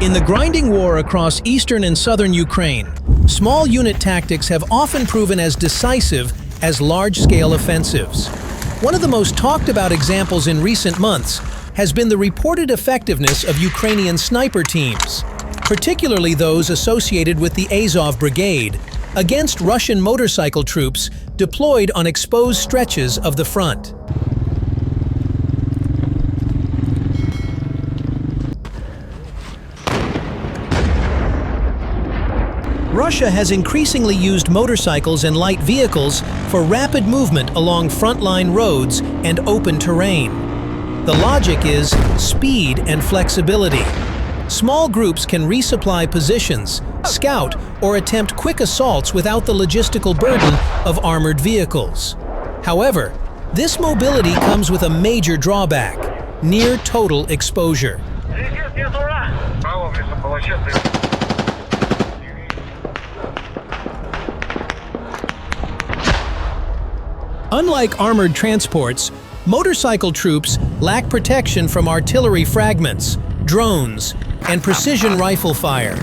In the grinding war across eastern and southern Ukraine, small unit tactics have often proven as decisive as large-scale offensives. One of the most talked about examples in recent months has been the reported effectiveness of Ukrainian sniper teams, particularly those associated with the Azov Brigade, against Russian motorcycle troops deployed on exposed stretches of the front. Russia has increasingly used motorcycles and light vehicles for rapid movement along frontline roads and open terrain. The logic is speed and flexibility. Small groups can resupply positions, scout, or attempt quick assaults without the logistical burden of armored vehicles. However, this mobility comes with a major drawback: near total exposure. Unlike armored transports, motorcycle troops lack protection from artillery fragments, drones, and precision rifle fire.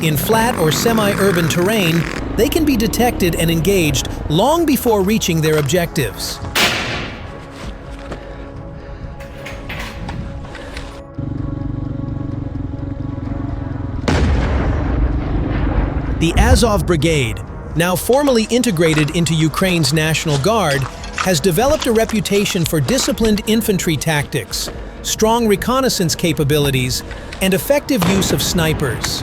In flat or semi-urban terrain, they can be detected and engaged long before reaching their objectives. The Azov Brigade, now formally integrated into Ukraine's National Guard, has developed a reputation for disciplined infantry tactics, strong reconnaissance capabilities, and effective use of snipers.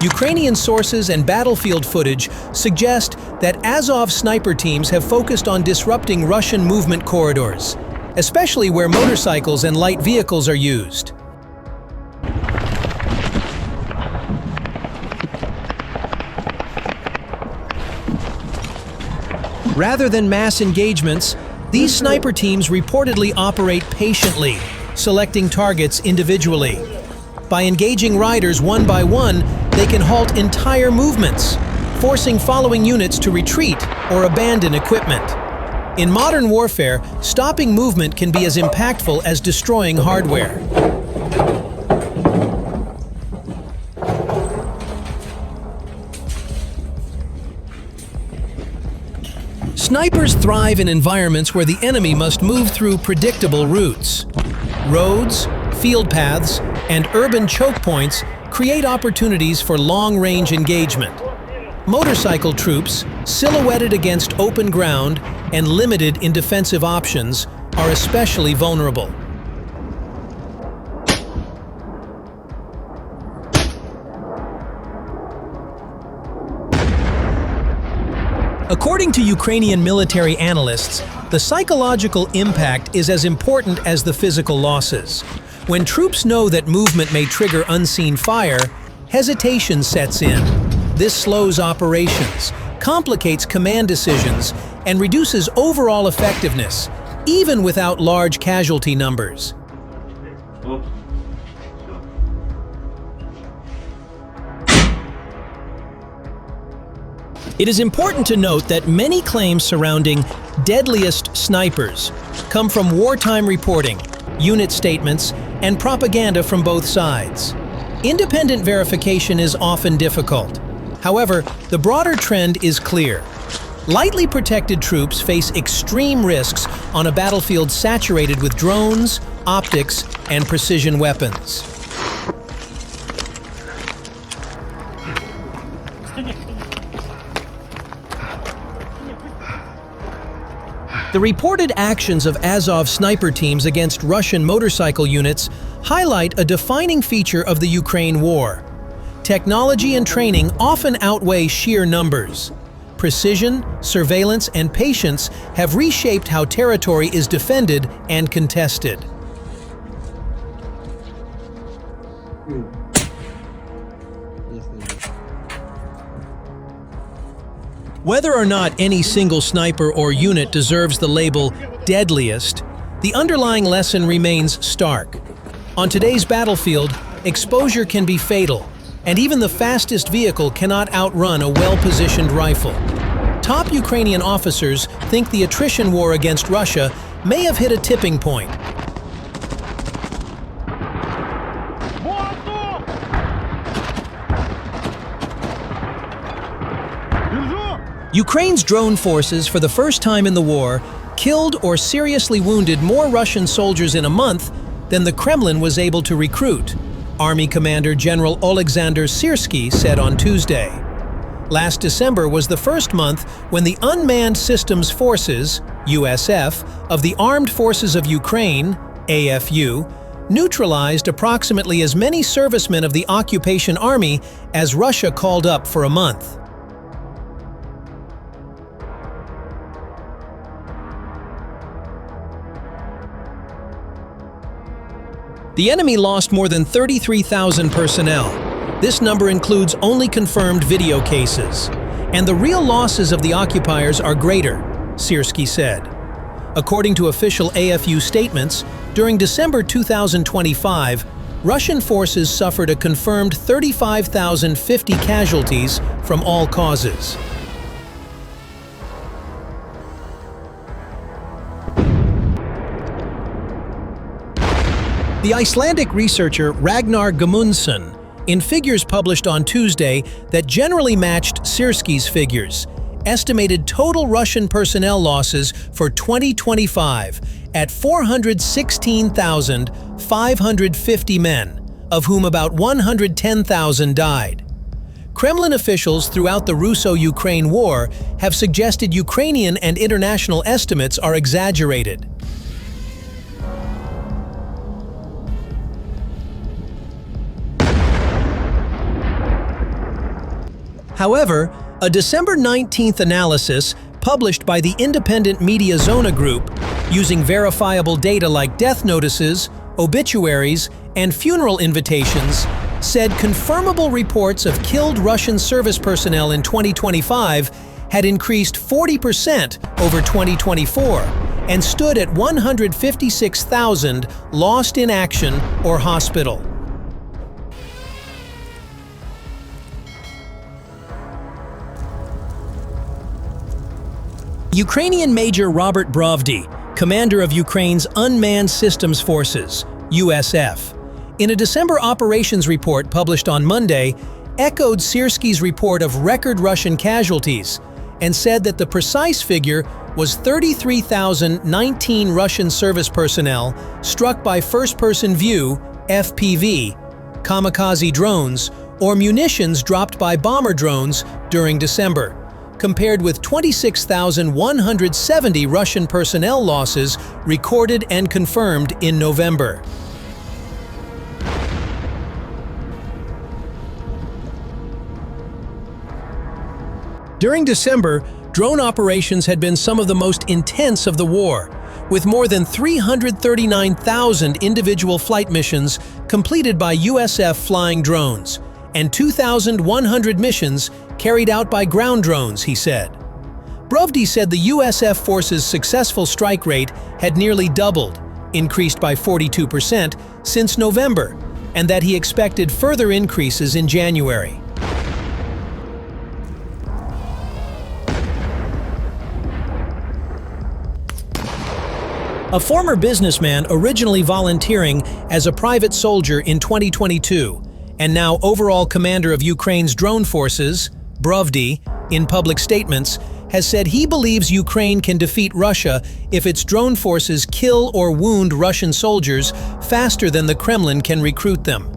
Ukrainian sources and battlefield footage suggest that Azov sniper teams have focused on disrupting Russian movement corridors, especially where motorcycles and light vehicles are used. Rather than mass engagements, these sniper teams reportedly operate patiently, selecting targets individually. By engaging riders one by one, they can halt entire movements, forcing following units to retreat or abandon equipment. In modern warfare, stopping movement can be as impactful as destroying hardware. Snipers thrive in environments where the enemy must move through predictable routes. Roads, field paths, and urban choke points create opportunities for long-range engagement. Motorcycle troops, silhouetted against open ground and limited in defensive options, are especially vulnerable. According to Ukrainian military analysts, the psychological impact is as important as the physical losses. When troops know that movement may trigger unseen fire, hesitation sets in. This slows operations, complicates command decisions, and reduces overall effectiveness, even without large casualty numbers. It is important to note that many claims surrounding deadliest snipers come from wartime reporting, unit statements, and propaganda from both sides. Independent verification is often difficult. However, the broader trend is clear. Lightly protected troops face extreme risks on a battlefield saturated with drones, optics, and precision weapons. The reported actions of Azov sniper teams against Russian motorcycle units highlight a defining feature of the Ukraine war. Technology and training often outweigh sheer numbers. Precision, surveillance, and patience have reshaped how territory is defended and contested. Whether or not any single sniper or unit deserves the label deadliest, the underlying lesson remains stark. On today's battlefield, exposure can be fatal, and even the fastest vehicle cannot outrun a well-positioned rifle. Top Ukrainian officers think the attrition war against Russia may have hit a tipping point. Ukraine's drone forces, for the first time in the war, killed or seriously wounded more Russian soldiers in a month than the Kremlin was able to recruit, Army Commander General Alexander Syrsky said on Tuesday. Last December was the first month when the Unmanned Systems Forces, USF, of the Armed Forces of Ukraine, AFU, neutralized approximately as many servicemen of the occupation army as Russia called up for a month. The enemy lost more than 33,000 personnel. This number includes only confirmed video cases. And the real losses of the occupiers are greater, Syrsky said. According to official AFU statements, during December 2025, Russian forces suffered a confirmed 35,050 casualties from all causes. The Icelandic researcher Ragnar Gudmundsson, in figures published on Tuesday that generally matched Syrsky's figures, estimated total Russian personnel losses for 2025 at 416,550 men, of whom about 110,000 died. Kremlin officials throughout the Russo-Ukraine war have suggested Ukrainian and international estimates are exaggerated. However, a December 19th analysis published by the independent media Zona Group, using verifiable data like death notices, obituaries, and funeral invitations, said confirmable reports of killed Russian service personnel in 2025 had increased 40% over 2024 and stood at 156,000 lost in action or hospital. Ukrainian Major Robert Brovdy, commander of Ukraine's Unmanned Systems Forces, USF, in a December operations report published on Monday, echoed Syrsky's report of record Russian casualties and said that the precise figure was 33,019 Russian service personnel struck by first-person view, FPV, kamikaze drones, or munitions dropped by bomber drones during December, compared with 26,170 Russian personnel losses recorded and confirmed in November. During December, drone operations had been some of the most intense of the war, with more than 339,000 individual flight missions completed by USF flying drones, and 2,100 missions carried out by ground drones, he said. Brovdy said the USF force's successful strike rate had nearly doubled, increased by 42% since November, and that he expected further increases in January. A former businessman originally volunteering as a private soldier in 2022 and now overall commander of Ukraine's drone forces, Brovdy, in public statements, has said he believes Ukraine can defeat Russia if its drone forces kill or wound Russian soldiers faster than the Kremlin can recruit them.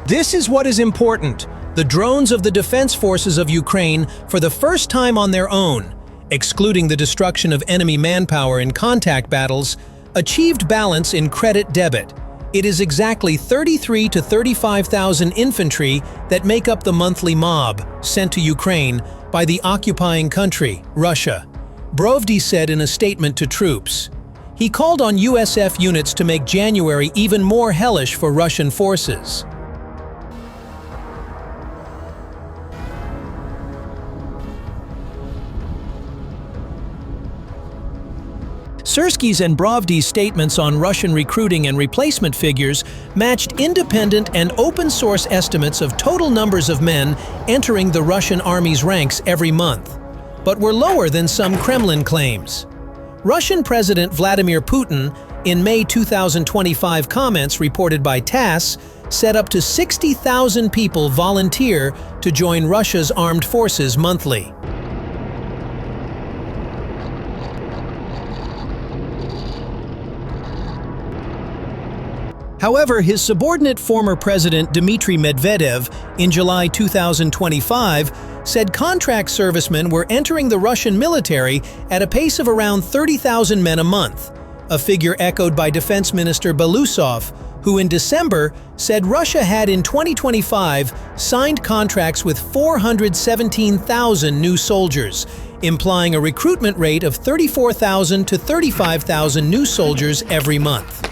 This is what is important. The drones of the defense forces of Ukraine, for the first time on their own, excluding the destruction of enemy manpower in contact battles, achieved balance in credit-debit. It is exactly 33 to 35,000 infantry that make up the monthly mob sent to Ukraine by the occupying country, Russia, Brovdy said in a statement to troops. He called on USF units to make January even more hellish for Russian forces. Syrsky's and Brovdy's statements on Russian recruiting and replacement figures matched independent and open-source estimates of total numbers of men entering the Russian army's ranks every month, but were lower than some Kremlin claims. Russian President Vladimir Putin In May 2025, comments reported by TASS said up to 60,000 people volunteer to join Russia's armed forces monthly. However, his subordinate former president Dmitry Medvedev, in July 2025, said contract servicemen were entering the Russian military at a pace of around 30,000 men a month, a figure echoed by Defense Minister Belousov, who in December said Russia had in 2025 signed contracts with 417,000 new soldiers, implying a recruitment rate of 34,000 to 35,000 new soldiers every month.